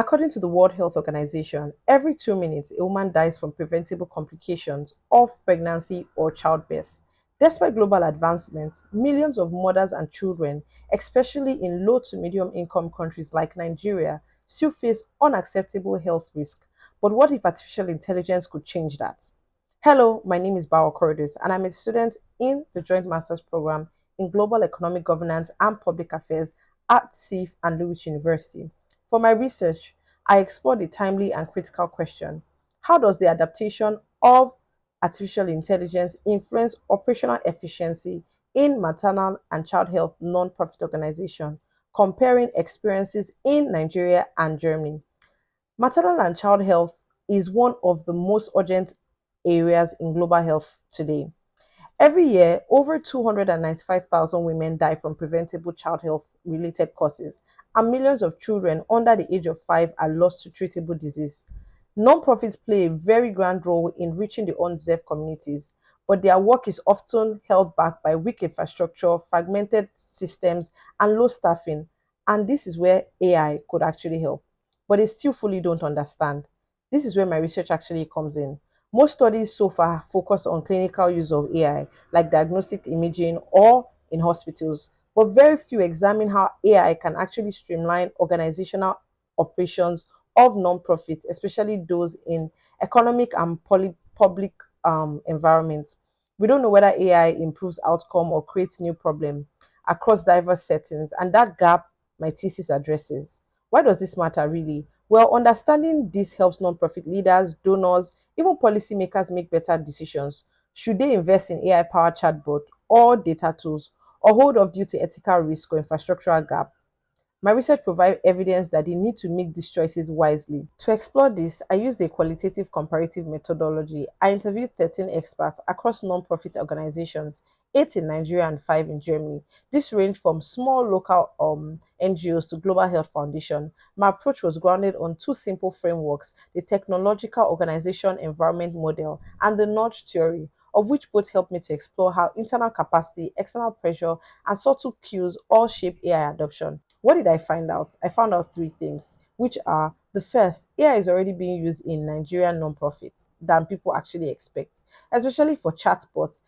According to the World Health Organization, every 2 minutes a woman dies from preventable complications of pregnancy or childbirth. Despite global advancements, millions of mothers and children, especially in low to medium income countries like Nigeria, still face unacceptable health risks. But what if artificial intelligence could change that? Hello, my name is Bawo Okorodus, and I'm a student in the Joint Master's Program in Global Economic Governance and Public Affairs at CIFE and LUISS University. For my research, I explore the timely and critical question: how does the adaptation of artificial intelligence influence operational efficiency in maternal and child health non-profit organizations, comparing experiences in Nigeria and Germany? Maternal and child health is one of the most urgent areas in global health today. Every year, over 295,000 women die from preventable child health related causes, and millions of children under the age of 5 are lost to treatable disease. Non-profits play a very grand role in reaching the unserved communities, but their work is often held back by weak infrastructure, fragmented systems, and low staffing. And this is where AI could actually help. But they still fully don't understand. This is where my research actually comes in. Most studies so far focus on clinical use of AI, like diagnostic imaging or in hospitals, but very few examine how AI can actually streamline organizational operations of nonprofits, especially those in economic and public environments. We don't know whether AI improves outcome or creates new problem across diverse settings, and that gap my thesis addresses. Why does this matter really? Well, understanding this helps nonprofit leaders, donors, even policymakers make better decisions. Should they invest in AI-powered chatbot or data tools, or hold off due to ethical risk or infrastructural gap? My research provides evidence that they need to make these choices wisely. To explore this, I used a qualitative comparative methodology. I interviewed 13 experts across non-profit organizations, 8 in Nigeria and 5 in Germany. This ranged from small local NGOs to Global Health Foundation. My approach was grounded on two simple frameworks: the technological organization environment model and the nudge theory, of which both helped me to explore how internal capacity, external pressure, and subtle cues all shape AI adoption. What did I find out? I found out three things, which are: the first, AI is already being used in Nigerian nonprofits than people actually expect, especially for chatbots,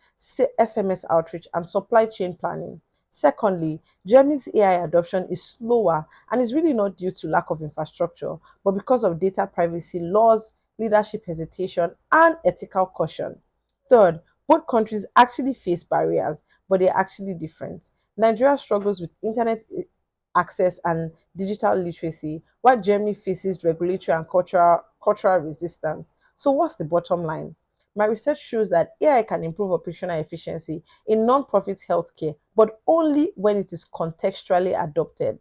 SMS outreach, and supply chain planning. Secondly, Germany's AI adoption is slower and is really not due to lack of infrastructure, but because of data privacy laws, leadership hesitation, and ethical caution. Third, both countries actually face barriers, but they're actually different. Nigeria struggles with internet access and digital literacy, while Germany faces regulatory and cultural resistance. So, what's the bottom line? My research shows that AI can improve operational efficiency in non-profit healthcare, but only when it is contextually adopted.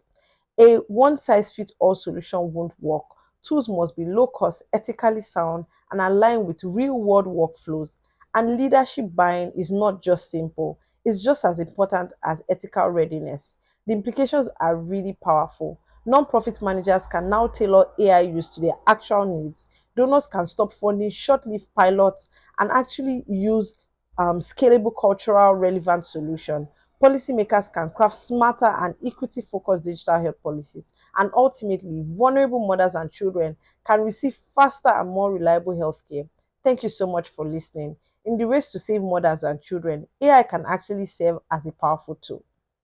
A one size fits all solution won't work. Tools must be low cost, ethically sound, and aligned with real world workflows. And leadership buying is not just simple, it's just as important as ethical readiness. The implications are really powerful. Non-profit managers can now tailor AI use to their actual needs. Donors can stop funding short-lived pilots and actually use scalable, cultural relevant solutions. Policymakers can craft smarter and equity-focused digital health policies, and ultimately, vulnerable mothers and children can receive faster and more reliable healthcare. Thank you so much for listening. In the race to save mothers and children, AI can actually serve as a powerful tool.